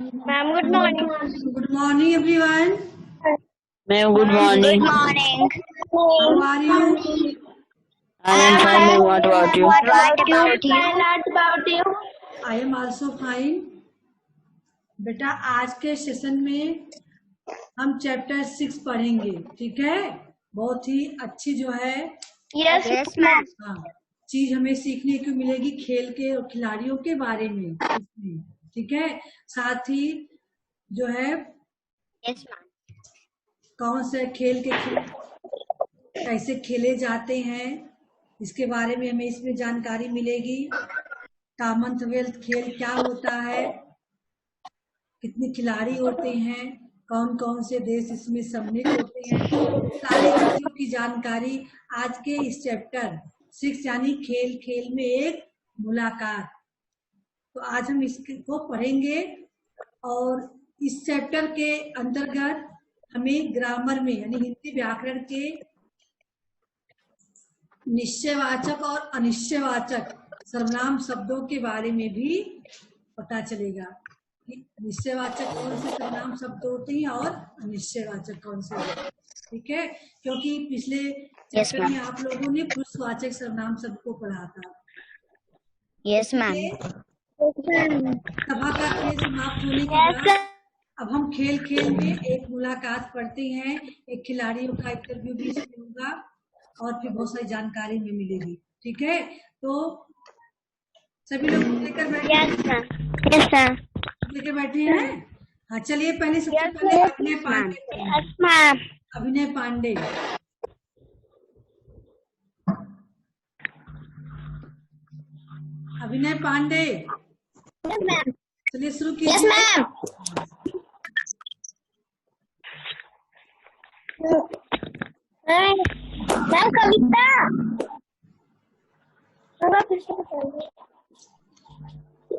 Ma'am, good morning. Good morning, everyone. Ma'am, good morning. Good morning. How are you? I am fine, ma'am. What about you? What about you? I am also fine. बेटा आज के session में हम chapter 6 पढ़ेंगे, ठीक है। बहुत ही अच्छी जो है Yes, ma'am. हाँ चीज हमें सीखने को मिलेगी खेल के और खिलाड़ियों के बारे में इसमें, ठीक है। साथ ही जो है Yes, ma'am. कौन से खेल कैसे खेले जाते हैं इसके बारे में हमें इसमें जानकारी मिलेगी। कॉमनवेल्थ खेल क्या होता है, कितने खिलाड़ी होते हैं, कौन कौन से देश इसमें सम्मिलित होते हैं, सारी चीजों की जानकारी आज के इस चैप्टर 6 यानी खेल खेल में एक मुलाकात। तो आज हम इसको पढ़ेंगे और इस चैप्टर के अंतर्गत हमें ग्रामर में यानी हिंदी व्याकरण के निश्चयवाचक और अनिश्चयवाचक सर्वनाम शब्दों के बारे में भी पता चलेगा। निश्चयवाचक कौन से सर्वनाम शब्द होते हैं और अनिश्चयवाचक कौन से होते हैं, ठीक है। क्योंकि पिछले चैप्टर में आप लोगों ने पुरुषवाचक सर्वनाम शब्द को पढ़ा था। Yes, ma'am. सभा का खेल समाप्त होने के बाद अब हम खेल खेल में एक मुलाकात पढ़ते हैं। एक खिलाड़ियों का इंटरव्यू भी इसमें होगा और फिर बहुत सारी जानकारी भी मिलेगी, ठीक है। तो सभी लोग लेकर बैठे Yes, ma'am. लेकर बैठे हैं। हाँ चलिए पहले सबसे पहले अभिनय पांडे। Yes, ma'am. अभिनय पांडे अभिनय पांडे Yes, ma'am. चलिए शुरू Yes, कीजिए। ma'am. Ma'am, कविता। मैम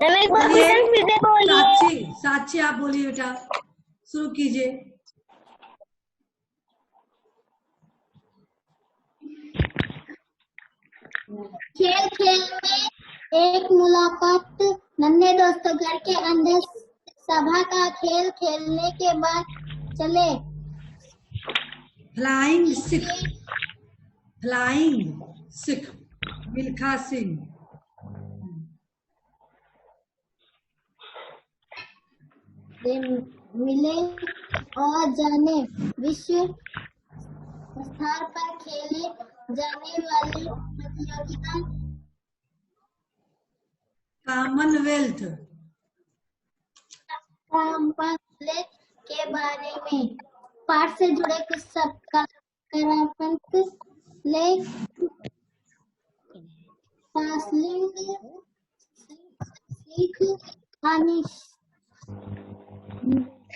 एक बार फिर से बोलिए। साक्षी आप बोलिए बेटा, शुरू कीजिए। खेल खेल में एक मुलाकात। नन्हे दोस्तों घर के अंदर सभा का खेल खेलने के बाद चले फ्लाइंग सिख मिल्खा सिंह। मिले और जाने विश्व स्तर पर खेले जाने वाली प्रतियोगिता कॉमनवेल्थ के बारे में पाठ से जुड़े कुछ शब्द ले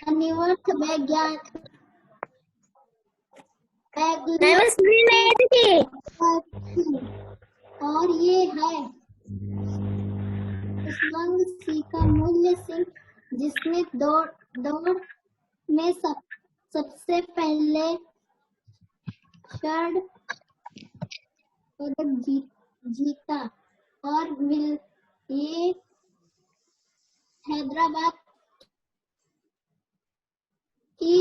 अनिवर्थ विज्ञान और ये है सी का मूल्य सिंह जिसने दौड़ में सबसे पहले स्वर्ण पदक जीता और ये हैदराबाद की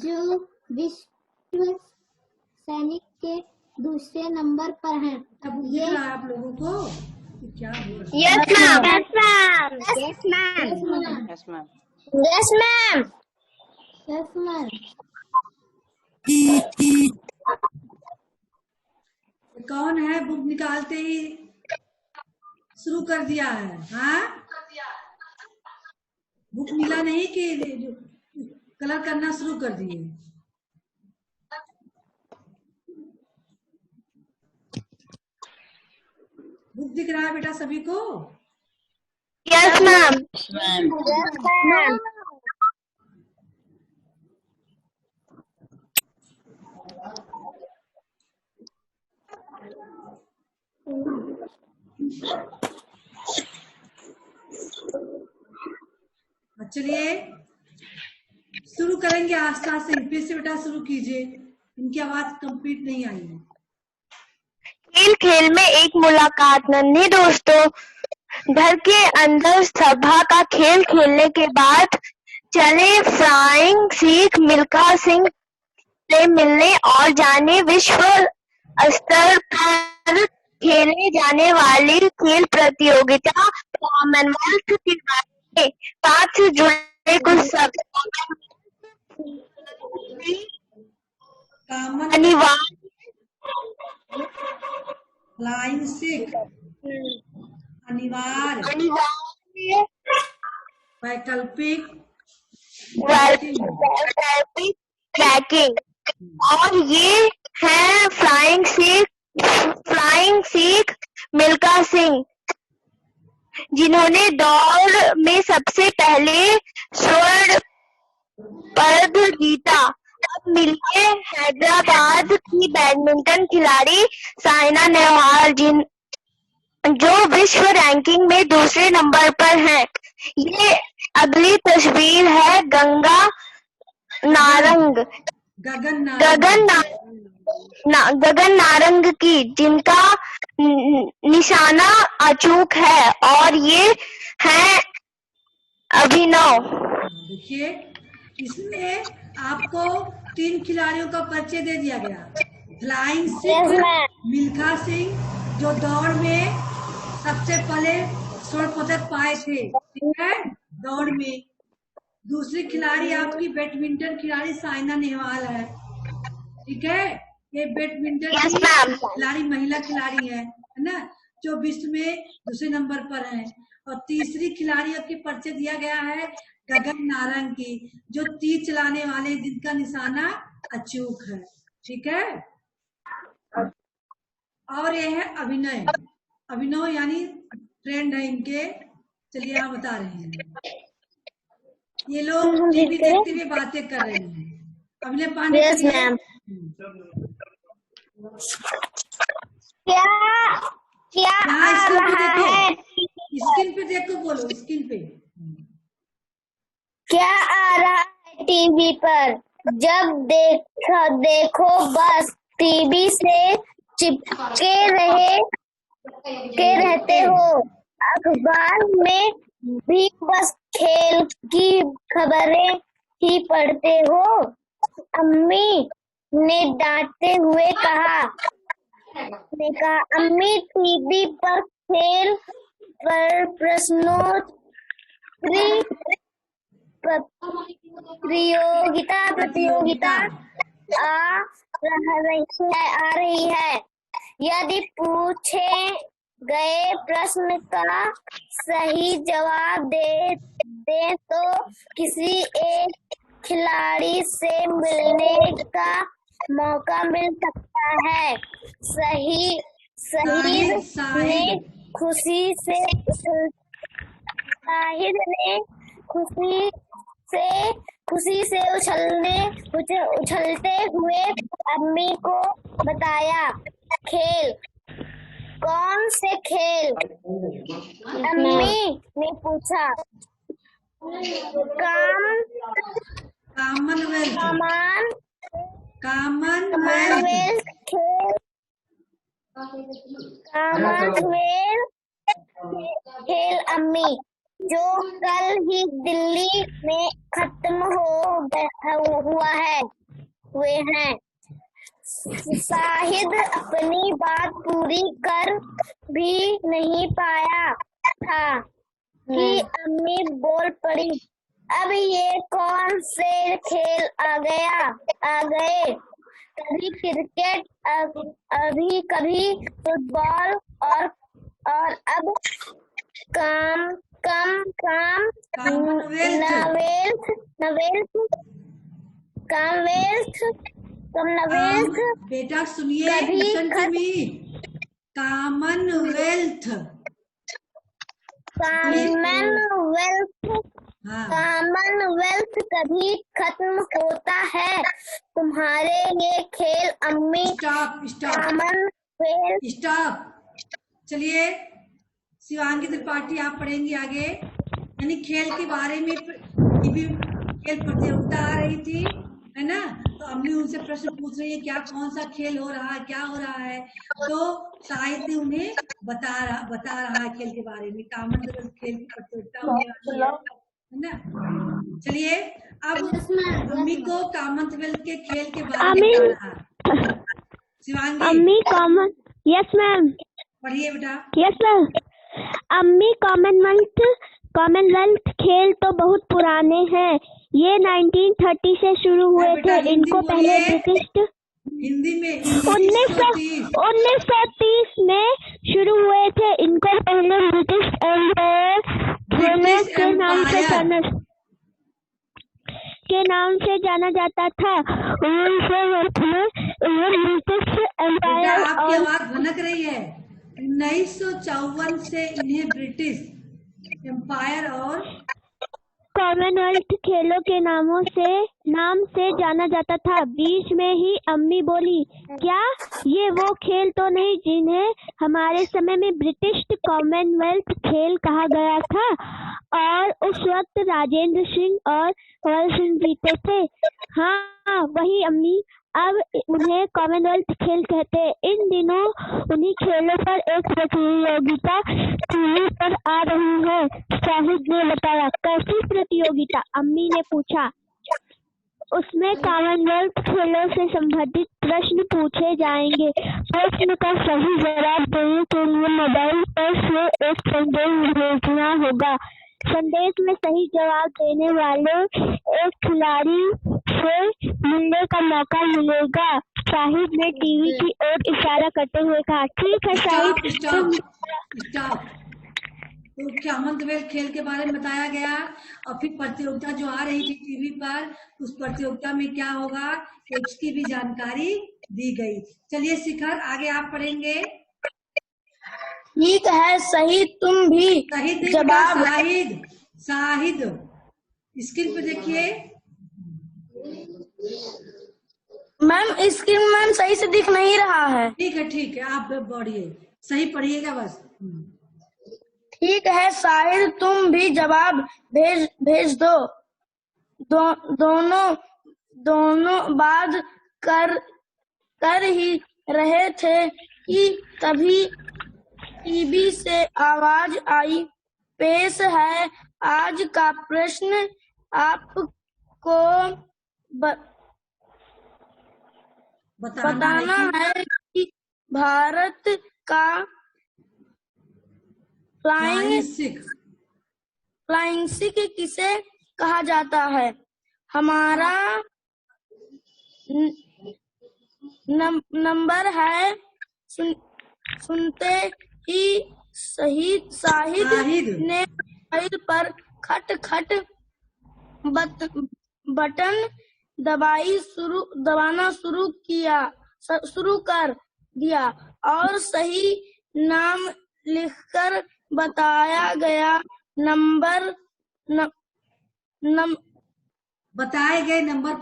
जो विश्व सैनिक के दूसरे नंबर पर है। अब ये आप लोगों को क्या हुआ? Yes, ma'am. Yes, ma'am. Yes, ma'am. Yes, ma'am. Yes, ma'am. Yes, ma'am. कौन है बुक निकालते ही शुरू कर दिया है? हाँ बुक मिला नहीं कि कलर करना शुरू कर दिए? बुक दिख रहा है बेटा सभी को? Yes, ma'am. Yes, ma'am. Yes, ma'am. चलिए शुरू करेंगे आस्था से। फिर से बेटा शुरू कीजिए, इनकी आवाज कंप्लीट नहीं आई है। खेल खेल में एक मुलाकात। नन्हे दोस्तों घर के अंदर सभा का खेल खेलने के बाद चले फ्लाइंग सिख मिल्खा सिंह से मिलने और जाने विश्व स्तर पर खेले जाने वाली खेल प्रतियोगिता कॉमनवेल्थ के बारे में साथ से जुड़े कुछ शब्द कॉमन अनिवार्य फ्लाइंग सिख, अनिवार्य, अनिवार्य वैकल्पिक, वैकल्पिक ट्रैकिंग, और ये है फ्लाइंग सिख मिल्खा सिंह, जिन्होंने दौड़ में सबसे पहले स्वर्ण पदक जीता। अब मिलिए हैदराबाद की बैडमिंटन खिलाड़ी साइना नेहवाल, जो विश्व रैंकिंग में दूसरे नंबर पर हैं। ये अगली तस्वीर है गंगा नारंग गगन नारंग, गगन नारंग की, जिनका निशाना अचूक है, और ये है अभिनव। देखिए इसमें आपको 3 खिलाड़ियों का परिचय दे दिया गया। फ्लाइंग सिख मिल्खा सिंह, जो दौड़ में सबसे पहले स्वर्ण पदक पाए थे, ठीक है, दौड़ में। दूसरी खिलाड़ी आपकी बैडमिंटन खिलाड़ी साइना नेहवाल है, ठीक है। ये बैडमिंटन Yes, की ma'am. खिलाड़ी, महिला खिलाड़ी है ना, जो विश्व में दूसरे नंबर पर है। और तीसरी खिलाड़ी की परिचय दिया गया है गगन नारंग की, जो तीर चलाने वाले, जिनका निशाना अचूक है, ठीक है। और ये है अभिनव यानी फ्रेंड है इनके। चलिए आप बता रहे हैं। ये लोग टीवी देखते हुए बातें कर रहे हैं। अभिनय पांडे, Yes, ma'am. क्या यहाँ आ स्क्रीन पे रहा देखो, है? स्क्रीन पे देखो, बोलो स्क्रीन पे। क्या आ रहा है टीवी पर? जब देखो बस टीवी से चिपके रहते हो। अखबार में भी बस खेल की खबरें ही पढ़ते हो। अम्मी ने डांटते हुए कहा, अम्मी टीवी पर खेल पर प्रश्नोत्तरी प्रतियोगिता आ रही है। यदि पूछे गए प्रश्न का सही जवाब दे तो किसी एक खिलाड़ी से मिलने का मौका मिल सकता है। शाहिद ने खुशी से उछलते हुए अम्मी को बताया, खेल कौन से खेल? अम्मी ने पूछा। कॉमनवेल्थ खेल अम्मी, जो कल ही दिल्ली में खत्म हुए हैं। शाहिद अपनी बात पूरी कर भी नहीं पाया था कि अम्मी बोल पड़ी, अब ये कौन से खेल आ गए? कभी क्रिकेट, कभी फुटबॉल, और अब कॉमनवेल्थ बेटा सुनिए, लिसन टू मी। कॉमनवेल्थ कभी खत्म होता है। तुम्हारे ये खेल अम्मी। स्टॉप। चलिए शिवांगी त्रिपाठी आप पढ़ेंगी आगे। यानी खेल के बारे में टीवी खेल प्रतियोगिता आ रही थी, है ना, तो अम्मी उनसे प्रश्न पूछ रही है क्या कौन सा खेल हो रहा है, क्या हो रहा है, तो शाहिद उन्हें बता रहा है खेल के बारे में। कॉमनवेल्थ खेल की प्रतियोगिता होने वाली है ना। चलिए अब अम्मी को कॉमनवेल्थ के खेल के बारे में बता रहा है। शिवांगी अम्मी कॉमन यस मैम पढ़िए बेटा। Yes ma'am. अम्मी कॉमनवेल्थ खेल तो बहुत पुराने हैं। ये 1930 से शुरू हुए थे। इनको पहले ब्रिटिश हिंदी में 1930 में शुरू हुए थे। इनको पहले ब्रिटिश एम्पायर के नाम से जाना जाता था। 1960 में ब्रिटिश एम्पायर आपकी आवाज भनक रही है। 1954 से इन्हें ब्रिटिश एम्पायर और कॉमनवेल्थ खेलों के नाम से जाना जाता था। बीच में ही अम्मी बोली, क्या ये वो खेल तो नहीं जिन्हें हमारे समय में ब्रिटिश कॉमनवेल्थ खेल कहा गया था और उस वक्त राजेंद्र सिंह और कंवर सिंह जीते थे। हाँ वही अम्मी, अब उन्हें कॉमनवेल्थ खेल कहते हैं। इन दिनों उन्हीं खेलों पर एक प्रतियोगिता टीवी पर आ रही है। शाहिद ने बताया। कैसी प्रतियोगिता? अम्मी ने पूछा। उसमें कॉमनवेल्थ खेलों से संबंधित प्रश्न पूछे जाएंगे। प्रश्न का सही जवाब देने के लिए मोबाइल पर से एक संदेश भेजना होगा। संदेश में सही जवाब देने वाले एक खिलाड़ी से मिलने का मौका मिलेगा। शाहिद ने टीवी की ओर इशारा करते हुए कहा। ठीक है शाहिद। स्टॉप। तो कॉमनवेल्थ खेल के बारे में बताया गया और फिर प्रतियोगिता जो आ रही थी टीवी पर, उस प्रतियोगिता में क्या होगा उसकी भी जानकारी दी गई। चलिए शिखर आगे आप पढ़ेंगे। ठीक है शहीद, तुम भी जवाब। शाहिद स्क्रीन पे देखिए। मैम स्क्रीन मैम सही से दिख नहीं रहा है। ठीक है आप पढ़िए, सही पढ़िएगा बस। ठीक है शाहिद, तुम भी जवाब भेज दो। दोनों बात कर ही रहे थे कि तभी टीवी से आवाज आई। पेश है आज का प्रश्न। आपको बताना है कि भारत का फ्लाइंग सिख किसे कहा जाता है? हमारा नंबर है। सुनते ही शाहिद ने मोबाइल पर खट बटन दबाना शुरू कर दिया और सही नाम लिखकर बताया गया नंबर बताए गए नंबर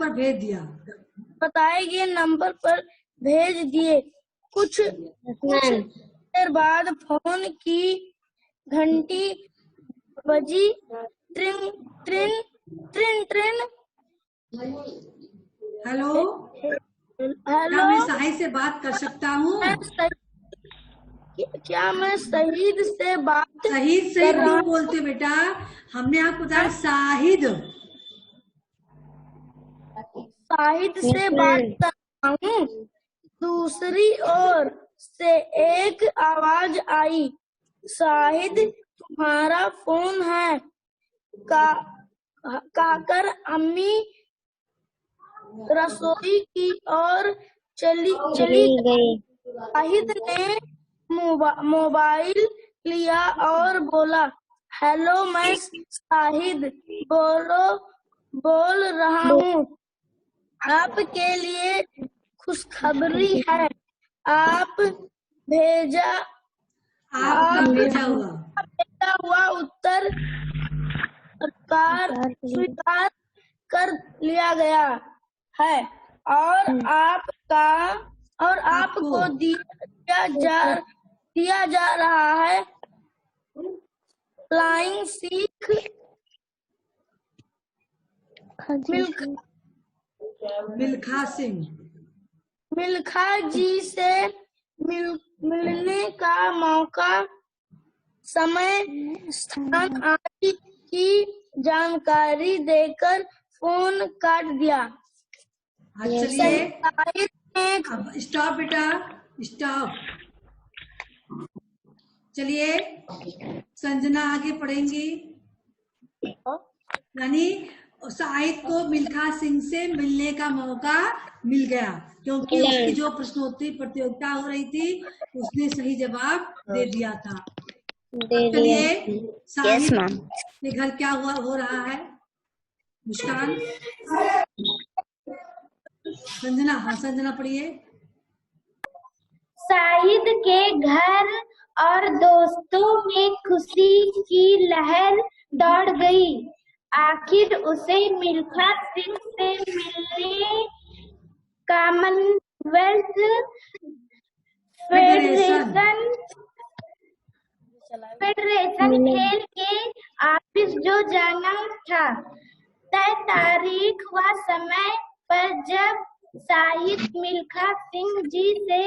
पर भेज दिए। कुछ देर बाद फोन की घंटी बजी। ट्रिन ट्रिन ट्रिन ट्रिन। हेलो, क्या मैं शाहिद से बात कर सकता हूँ? क्या मैं शहीद से बात शहीद से क्यों बोलते बेटा? हमने आपको बताया शाहिद से बात कर रहा हूँ। दूसरी ओर से एक आवाज आई, शाहिद तुम्हारा फोन है। कहकर अम्मी रसोई की ओर चली गई। शाहिद ने मोबाइल लिया और बोला, हेलो मैं शाहिद बोल रहा हूँ। आपके लिए खुशखबरी है। आप भेजा हुआ उत्तर स्वीकार कर लिया गया है और आपको दिया जा रहा है फ्लाइंग सिख मिल्खा सिंह। मिल्खा जी से मिलने का मौका, समय, स्थान आदि की जानकारी देकर फोन काट दिया। चलिए शाहिद ने अब स्टॉप बेटा, स्टॉप। चलिए संजना आगे पढ़ेंगी। यानी शाहिद को मिल्खा सिंह से मिलने का मौका मिल गया, क्योंकि उसकी जो प्रश्नोत्तरी प्रतियोगिता हो रही थी उसने सही जवाब दे दिया था। चलिए शाहिद के घर क्या हो रहा है? मुस्कान, संजना, हाँ संजना पढ़िए। शाहिद के घर और दोस्तों में खुशी की लहर दौड़ गई। आखिर उसे मिल्खा सिंह से मिलने कॉमनवेल्थ फेडरेशन खेल के ऑफिस जो जाना था। तय तारीख व समय पर जब शाहिद मिल्खा सिंह जी से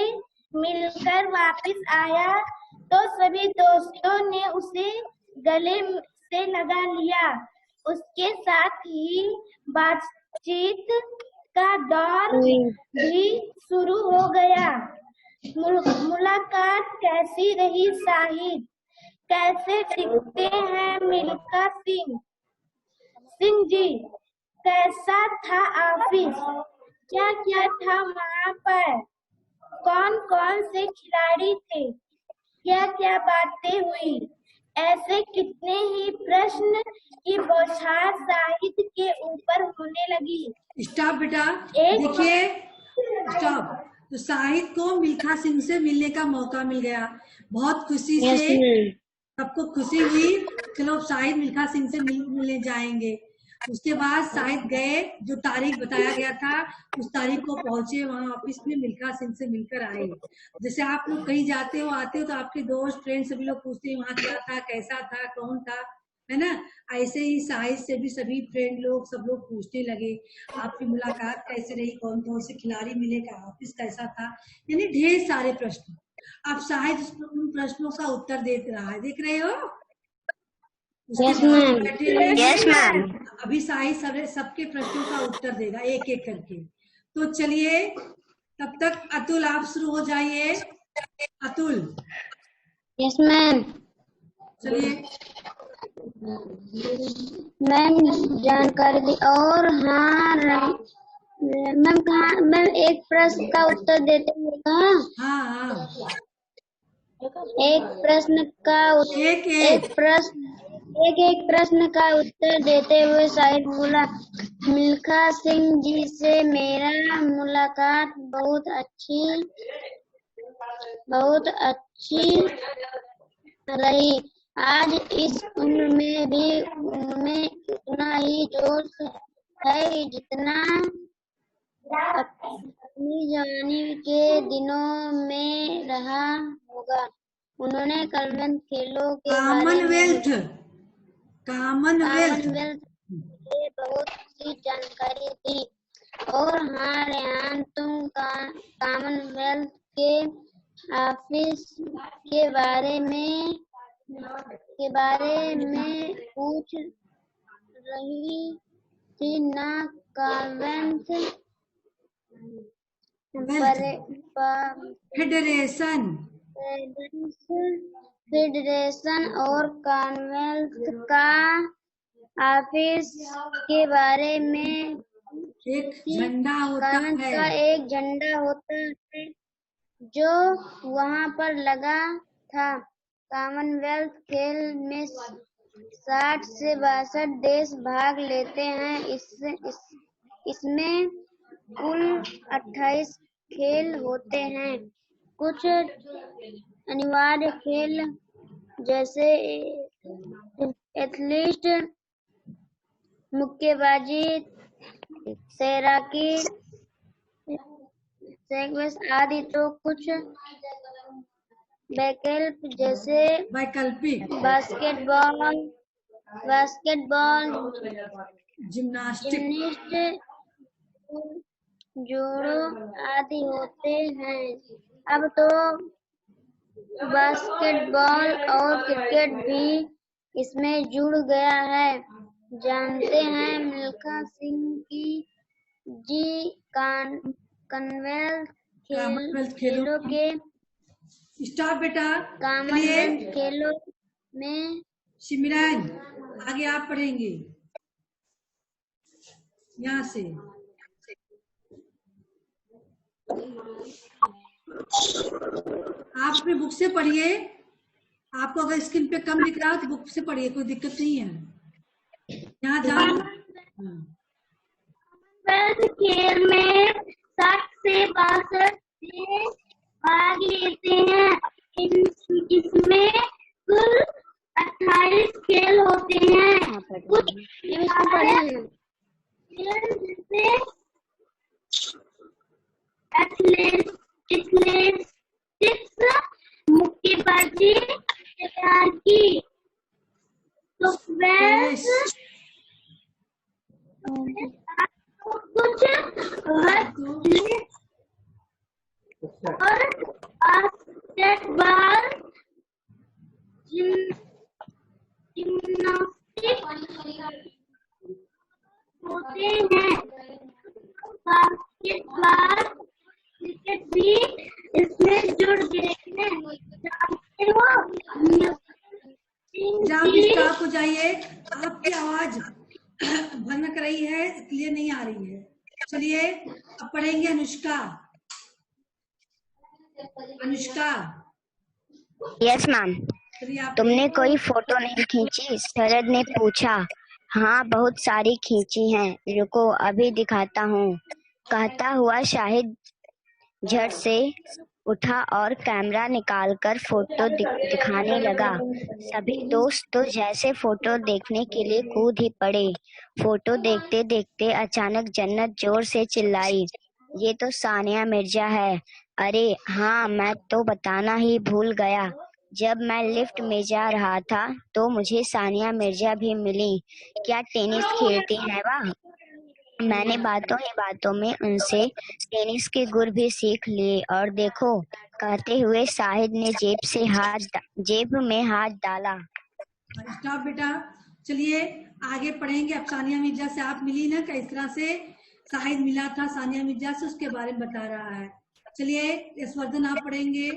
मिलकर वापस आया तो सभी दोस्तों ने उसे गले से लगा लिया। उसके साथ ही बातचीत का दौर भी शुरू हो गया। मुलाकात कैसी रही शाहिद? कैसे दिखते हैं मिल्खा सिंह जी? कैसा था ऑफिस? क्या क्या था वहाँ पर? कौन कौन से खिलाड़ी थे? क्या क्या बातें हुई? ऐसे कितने ही प्रश्न की बौछार शाहिद के ऊपर होने लगी। स्टॉप बेटा, देखिए स्टॉप। तो शाहिद को मिल्खा सिंह से मिलने का मौका मिल गया, बहुत खुशी से सबको खुशी हुई। चलो शाहिद मिल्खा सिंह से मिलने जाएंगे। उसके बाद शाहिद गए, जो तारीख बताया गया था उस तारीख को पहुंचे वहां ऑफिस में, मिल्खा सिंह से मिलकर आए। जैसे आप लोग कहीं जाते हो आते हो तो आपके दोस्त फ्रेंड सभी लोग पूछते हैं वहां क्या था, कैसा था, कौन था, है ना। ऐसे ही शाहिद से भी सभी फ्रेंड लोग सब लोग पूछने लगे आपकी मुलाकात कैसे रही, कौन कौन से खिलाड़ी मिले, का ऑफिस कैसा था, यानी ढेर सारे प्रश्न। अब शाहिद उन प्रश्नों का उत्तर दे रहा है, देख रहे हो? Yes ma'am, yes ma'am. अभी शाहिद सबके प्रश्नों का उत्तर देगा एक एक करके। तो चलिए तब तक अतुल आप शुरू हो जाइए। अतुल। Yes ma'am. चलिए मैम जानकारी दी। और हाँ मैम कहा, मैम एक प्रश्न का उत्तर देते हुए कहा। हाँ हाँ, एक प्रश्न का एक प्रश्न का उत्तर देते हुए शाहिद बोला, मिल्खा सिंह जी से मेरा मुलाकात बहुत अच्छी रही। आज इस उम्र में भी उनमें उतना ही जोश है जितना अपनी जवानी के दिनों में रहा होगा। उन्होंने कॉमनवेल्थ खेलों के कॉमनवेल्थ के बहुत सी जानकारी दी। और हाँ रेहान, तुम कॉमनवेल्थ के ऑफिस के बारे में पूछ रही थी ना? कॉमनवेल्थ फेडरेशन और कॉमनवेल्थ का ऑफिस के बारे में एक झंडा होता है, का एक झंडा होता है जो वहाँ पर लगा था। कॉमनवेल्थ खेल में 60 से 62 देश भाग लेते हैं। इसमें कुल 28 खेल होते हैं। कुछ अनिवार्य खेल जैसे एथलीट, मुक्केबाजी, तैराकी, स्क्वैश आदि। तो कुछ वैकल्पिक जैसे बास्केटबॉल, जिम्नास्टिक जोड़ो आदि होते हैं। अब तो बास्केटबॉल और क्रिकेट भी इसमें जुड़ गया है। जानते हैं मिल्खा सिंह की जी कॉमनवेल्थ कॉमनवेल्थ खेलों खेलों के स्टॉप बेटा। चलिए कॉमनवेल्थ खेलों में सिमरन आगे आप पढ़ेंगे यहाँ से। आप अपनी बुक से पढ़िए। आपको अगर स्क्रीन पे कम दिख रहा है तो बुक से पढ़िए, कोई दिक्कत नहीं है। यहाँ ध्यान खेल में 60 से 62 देश भाग लेते हैं। इसमें कुल 28 खेल होते हैं। कुछ खेल जैसे एथलेटिक्स, मुक्केबाजी, तैराकी, कुछ और बास्केटबॉल, जिम्नास्टिक होते हैं। बास्केटबॉल क्रिकेट भी इसमें जुड़ गए हैं। जानते हो जहाँ स्टॉप हो जाइए। आपकी आवाज भनक रही है, क्लियर नहीं आ रही है। चलिए अब पढ़ेंगे अनुष्का। Anushka yes ma'am. चलिए आप तुमने कोई फोटो नहीं खींची? शरद ने पूछा। हाँ, बहुत सारी खींची हैं। रुको अभी दिखाता हूँ। कहता हुआ शाहिद झट से उठा और कैमरा निकालकर फोटो दिखाने लगा। सभी दोस्त तो जैसे फोटो देखने के लिए कूद ही पड़े। फोटो देखते देखते अचानक जन्नत जोर से चिल्लाई, ये तो सानिया मिर्जा है। अरे हाँ, मैं तो बताना ही भूल गया। जब मैं लिफ्ट में जा रहा था तो मुझे सानिया मिर्जा भी मिली। क्या टेनिस खेलती है वह? मैंने बातों ही बातों में उनसे टेनिस के गुर भी सीख लिए। और देखो, कहते हुए शाहिद ने जेब में हाथ डाला। स्टॉप बेटा। चलिए आगे पढ़ेंगे। अब सानिया मिर्जा से आप मिली ना, किस तरह से शाहिद मिला था सानिया मिर्जा से, उसके बारे में बता रहा है। चलिए यशवर्धन आप पढ़ेंगे।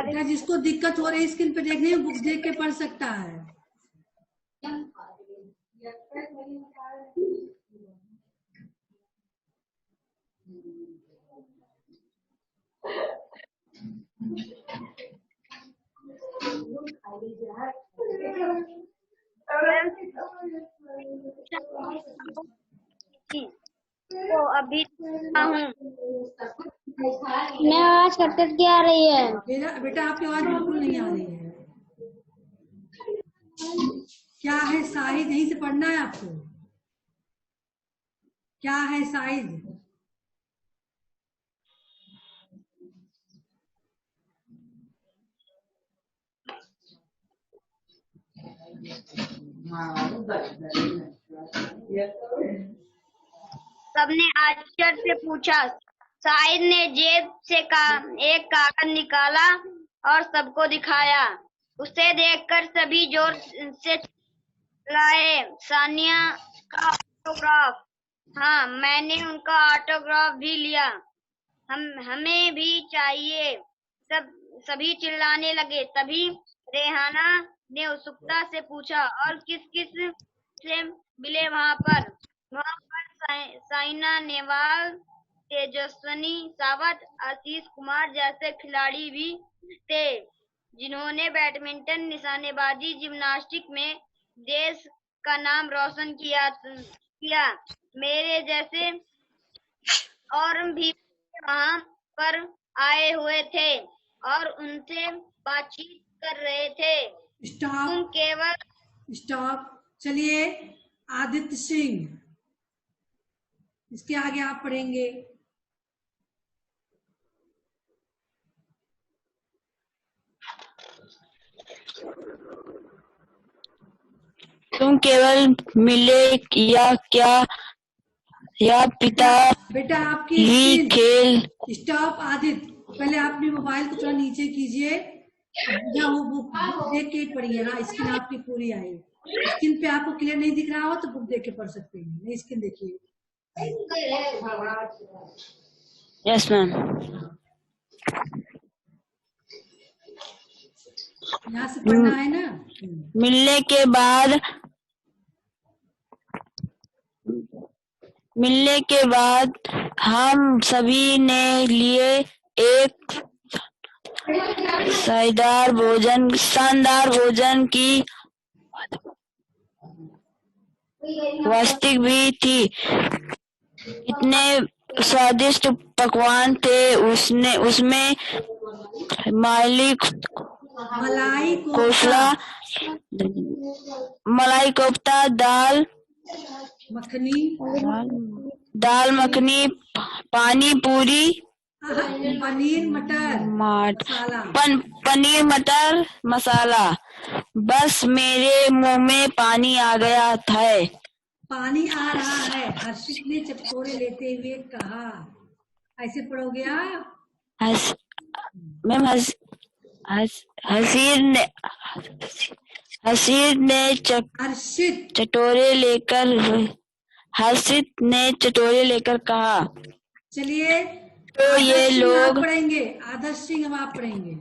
बेटा जिसको दिक्कत हो रही है स्क्रीन पे देखने में, बुक्स देख के पढ़ सकता है। तो अभी हूँ मैं आवाज कट के आ रही है। बेटा आपकी आवाज बिल्कुल नहीं आ रही है। क्या है शाहिद? यहीं से पढ़ना है आपको। क्या है शाहिद? सबने आश्चर्य से पूछा। शाहिद ने जेब से एक कागज निकाला और सबको दिखाया। उसे देखकर सभी जोर से चिल्लाए, सानिया का ऑटोग्राफ। हाँ, मैंने उनका ऑटोग्राफ भी लिया। हमें भी चाहिए। सभी चिल्लाने लगे। तभी रेहाना ने उत्सुकता से पूछा, और किस किस से मिले वहाँ पर? वहाँ पर साइना नेहवाल, तेजस्विनी सावंत, आशीष कुमार जैसे खिलाड़ी भी थे, जिन्होंने बैडमिंटन, निशानेबाजी, जिम्नास्टिक में देश का नाम रोशन किया। मेरे जैसे और भी वहाँ पर आए हुए थे और उनसे बातचीत कर रहे थे। तुम केवल स्टॉप। चलिए आदित्य सिंह। इसके आगे आप पढ़ेंगे। तुम केवल मिले या क्या या पिता बेटा आपकी ही खेल स्टॉप आदित्य, पहले आपने मोबाइल को थोड़ा नीचे कीजिए। अब वो बुक देख के पढ़िए। हाँ, स्क्रीन आपकी पूरी आई। स्क्रीन पे आपको क्लियर नहीं दिख रहा हो तो बुक देख के पढ़ सकते हैं। नहीं, स्क्रीन देखिए। Yes ma'am. यहाँ से पढ़ना है ना। मिलने के बाद हम सभी ने लिए एक शानदार भोजन की वस्तु भी थी। इतने स्वादिष्ट पकवान थे। उसमें मलाई कोफ्ता, दाल मखनी, पानी पूरी, पनीर मटर मसाला। बस मेरे मुंह में पानी आ गया था। पानी आ रहा है। हर्षित ने चटकोरे लेते हुए कहा। ऐसे पढ़ोगे आप? मैम हर्षित ने चटोरे लेकर कहा। चलिए तो ये लोग पढ़ेंगे। आदर्श सिंह हम आप पढ़ेंगे।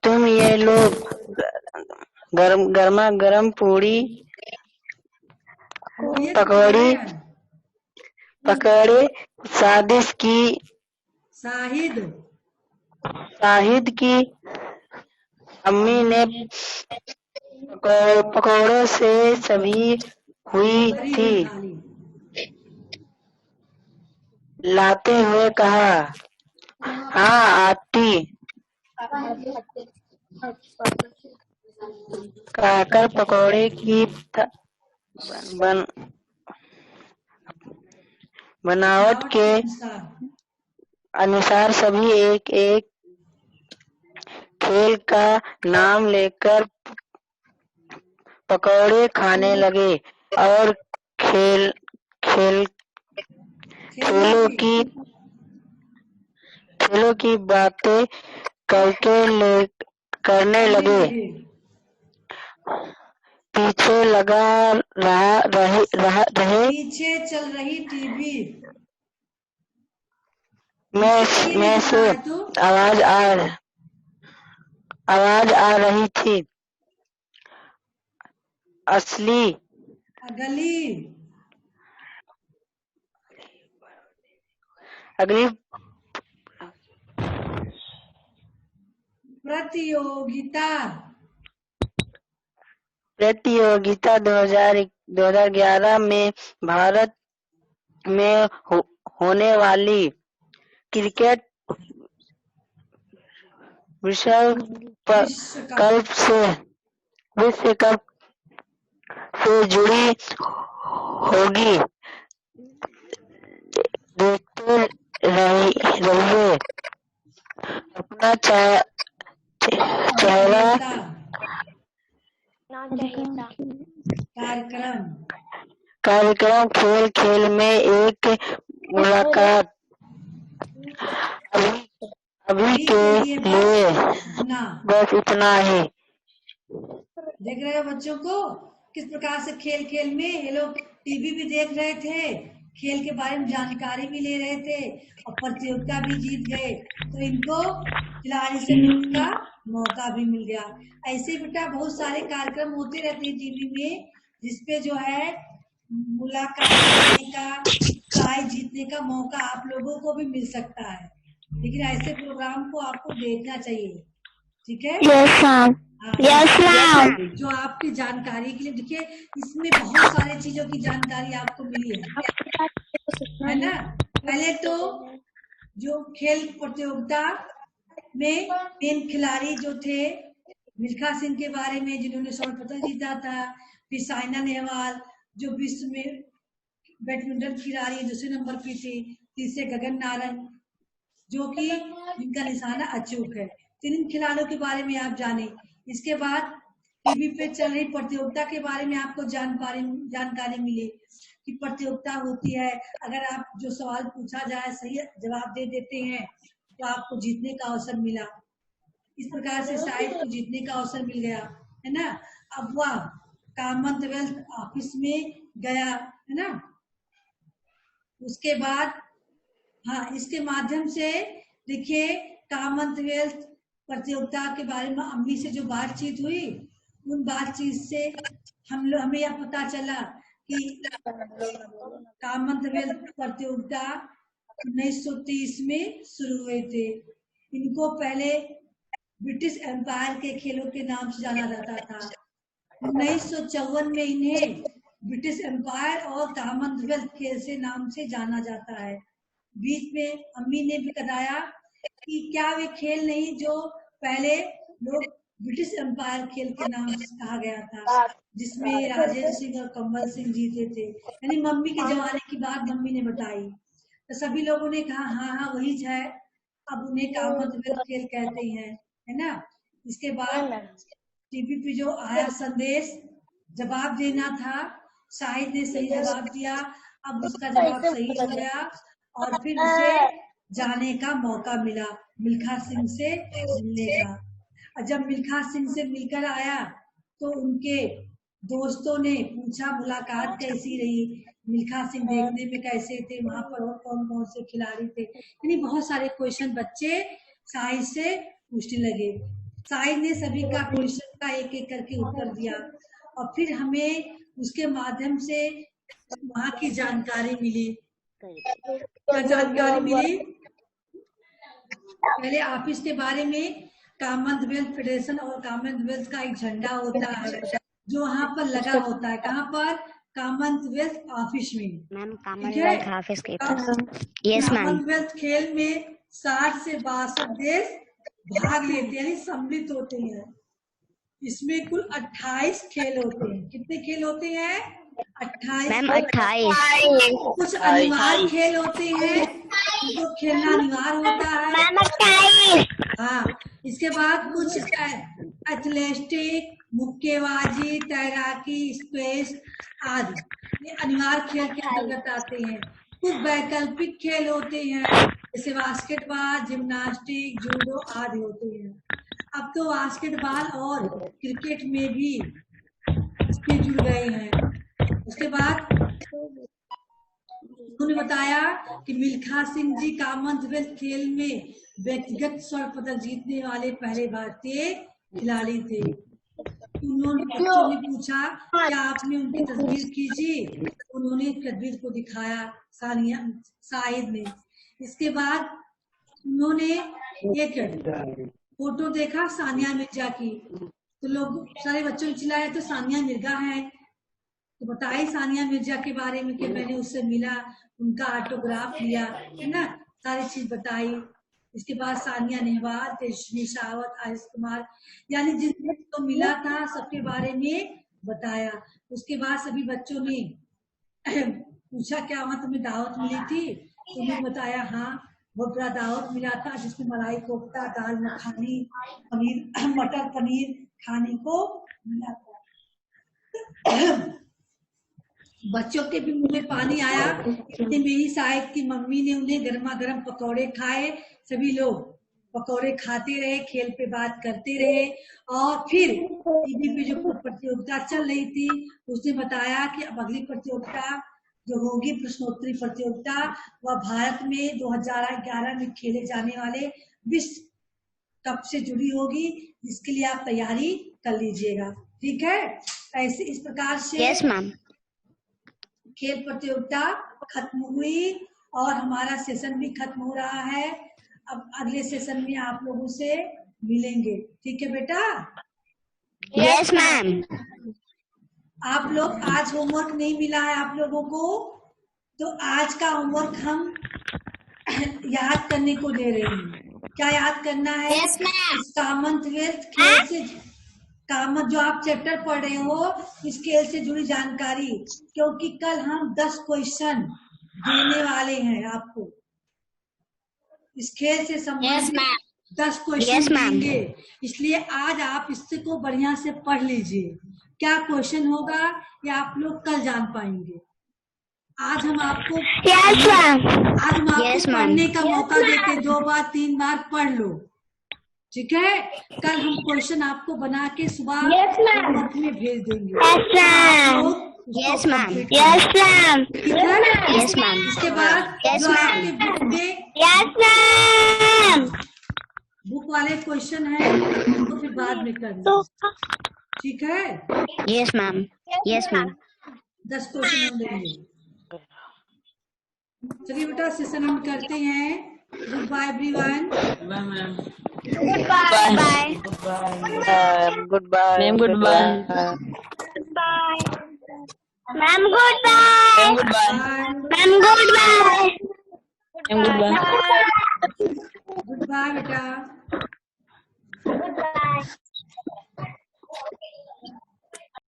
तुम ये लोग गर्मा गर्म पूरी पकौड़े शाहिद की अम्मी ने पकौड़ों से सभी हुई थी लाते हुए कहा। हाँ आंटी, काकर पकौड़े की बनावट के अनुसार सभी एक एक खेल का नाम लेकर पकौड़े खाने लगे और खेलों की बातें करने लगे। पीछे चल रही टीवी में से आवाज आ रही थी। अगली प्रतियोगिता 2011 में भारत में होने वाली क्रिकेट विश्व कप से जुड़ी होगी। देखते रहिए। अपना चेहरा कार्यक्रम खेल में एक मुलाकात अभी के लिए बस इतना ही। देख रहे हो बच्चों को किस प्रकार से खेल में ये लोग टीवी भी देख रहे थे, खेल के बारे में जानकारी भी ले रहे थे और प्रतियोगिता भी जीत गए। तो इनको खिलाड़ी से मिलने का मौका भी मिल गया। ऐसे बेटा बहुत सारे कार्यक्रम होते रहते हैं टीवी में, जिसपे जो है मुलाकात करने का, प्राइज जीतने का मौका आप लोगों को भी मिल सकता है। लेकिन ऐसे प्रोग्राम को आपको देखना चाहिए। ठीक है? Yes ma'am. Yes ma'am. जो आपकी जानकारी के लिए, देखिए इसमें बहुत सारी चीजों की जानकारी आपको मिली है ना। पहले तो जो खेल प्रतियोगिता में मेन खिलाड़ी जो थे मिल्खा सिंह के बारे में जिन्होंने स्वर्ण पदक जीता था। फिर साइना नेहवाल जो विश्व में बैडमिंटन खिलाड़ी दूसरे नंबर पे थी। तीसरे गगन नारंग जो कि जिनका निशाना अचूक है। तीन खिलाड़ियों के बारे में आप जाने। इसके बाद टीवी पे चल रही प्रतियोगिता के बारे में आपको जानकारी मिली कि प्रतियोगिता होती है। अगर आप जो सवाल पूछा जाए सही जवाब दे देते हैं तो आपको जीतने का अवसर मिला। इस प्रकार से शायद को जीतने का अवसर मिल गया, है ना। अब वह कॉमनवेल्थ ऑफिस में गया, है ना। उसके बाद हाँ, इसके माध्यम से देखिए कॉमनवेल्थ प्रतियोगिता के बारे में अम्मी से जो बातचीत हुई, उन बातचीत से हमें यह पता चला कि कॉमनवेल्थ प्रतियोगिता 1930 में शुरू हुए थे। इनको पहले ब्रिटिश एम्पायर के खेलों के नाम से जाना जाता था। 1954 में इन्हें ब्रिटिश एम्पायर और कॉमनवेल्थ खेल से नाम से जाना जाता है। बीच में अम्मी ने भी बताया कि क्या वे खेल नहीं जो पहले लोग ब्रिटिश एम्पायर खेल के नाम से कहा गया था, जिसमें राजेंद्र सिंह और कंवल सिंह जीते थे। यानी मम्मी के जमाने की बात मम्मी ने बताई तो सभी लोगों ने कहा हाँ वही है। अब उन्हें कॉमनवेल्थ खेल कहते हैं, है ना। इसके बाद टीवी पे जो आया संदेश जवाब देना था, शाहिद ने सही जवाब दिया। अब उसका जवाब सही हो गया और फिर उसे जाने का मौका मिला मिल्खा सिंह से मिलने का। और जब मिल्खा सिंह से मिलकर आया तो उनके दोस्तों ने पूछा मुलाकात कैसी रही, मिल्खा सिंह देखने में कैसे थे, वहां पर और कौन कौन से खिलाड़ी थे। यानी बहुत सारे क्वेश्चन बच्चे शाहिद से पूछने लगे। शाहिद ने सभी का क्वेश्चन का एक एक करके उत्तर दिया और फिर हमें उसके माध्यम से वहाँ की जानकारी मिली। क्या जानकारी मिली? पहले ऑफिस के बारे में कॉमनवेल्थ फेडरेशन और कॉमनवेल्थ का एक झंडा होता है जो वहाँ पर लगा होता है। कहाँ पर? कॉमनवेल्थ ऑफिस में। मैम कॉमनवेल्थ ऑफिस के पास। Yes ma'am. कॉमनवेल्थ खेल में 60 से 62 देश भाग लेते हैं, यानी सम्मिलित होते हैं। इसमें कुल 28 खेल होते हैं। कितने खेल होते हैं? 28। मैम 28। कुछ अनिवार्य खेल होते हैं जो खेलना अनिवार्य होता है। हाँ, इसके बाद कुछ एथलेटिक, मुक्केबाजी, तैराकी, स्क्वैश आदि ये अनिवार्य खेल के अंतर्गत आते हैं। कुछ वैकल्पिक खेल होते हैं जैसे बास्केटबॉल, जिम्नास्टिक, जूडो आदि होते हैं। अब तो बास्केटबॉल और क्रिकेट में भी इसमें जुड़ गए हैं। उसके बाद उन्होंने बताया कि मिल्खा सिंह जी कॉमनवेल्थ खेल में व्यक्तिगत स्वर्ण पदक जीतने वाले पहले भारतीय खिलाड़ी थे। उन्होंने बच्चों ने पूछा क्या आपने उनकी तस्वीर खींची? उन्होंने तस्वीर को दिखाया शाहिद ने। इसके बाद उन्होंने एक फोटो देखा सानिया मिर्जा की, तो लोग सारे बच्चों ने चिल्लाया तो सानिया मिर्जा है। तो बताई सानिया मिर्जा के बारे में कि मैंने उससे मिला, उनका ऑटोग्राफ लिया, है ना, सारी चीज बताई। इसके बाद सानिया नेहवाल, तेजस्वी सावत, आयुष कुमार, यानी जिन तो मिला था सबके बारे में बताया। उसके बाद सभी बच्चों ने पूछा क्या वहां तुम्हें दावत मिली थी? तो उन्होंने बताया हाँ बहुत बड़ा दावत मिला था जिसमें मलाई कोफ्ता, दाल मखानी, पनीर, मटर पनीर खाने को मिला था। बच्चों के भी मुंह में पानी आया। इतने में ही शाहिद की मम्मी ने उन्हें गर्मा गर्म पकौड़े खाए। सभी लोग पकौड़े खाते रहे, खेल पे बात करते रहे और फिर टीवी पे जो प्रतियोगिता चल रही थी उसने बताया कि अब अगली प्रतियोगिता जो होगी प्रश्नोत्तरी प्रतियोगिता वह भारत में 2011 में खेले जाने वाले विश्व कप से जुड़ी होगी, जिसके लिए आप तैयारी कर लीजिएगा। ठीक है, ऐसे इस प्रकार से यस मैम खेल प्रतियोगिता खत्म हुई और हमारा सेशन भी खत्म हो रहा है। अब अगले सेशन में आप लोगों से मिलेंगे। ठीक है बेटा? Yes ma'am. आप लोग आज होमवर्क नहीं मिला है आप लोगों को, तो आज का होमवर्क हम याद करने को दे रहे हैं। क्या याद करना है? Yes, ma'am. कॉमनवेल्थ खेल से काम जो आप चैप्टर पढ़ रहे हो स्केल से जुड़ी जानकारी, क्योंकि कल हम 10 क्वेश्चन देने वाले हैं आपको स्केल से संबंधित 10 क्वेश्चन देंगे, इसलिए आज आप इसको बढ़िया से पढ़ लीजिए। क्या क्वेश्चन होगा ये आप लोग कल जान पाएंगे। आज हम आपको पढ़ने का मौका देते, 2 बार 3 बार पढ़ लो, ठीक है। कल हम क्वेश्चन आपको बना के सुबह होमवर्क में भेज देंगे। Yes ma'am. ठीक है। इसके बाद जो आपके बुक में बुक वाले क्वेश्चन है उनको फिर बाद में करना, ठीक है। Yes ma'am. 10 क्वेश्चन हम देंगे। चलिए बेटा सेशन हम करते हैं। Good bye everyone. Bye. Good bye ma'am good bye. Good bye बेटा।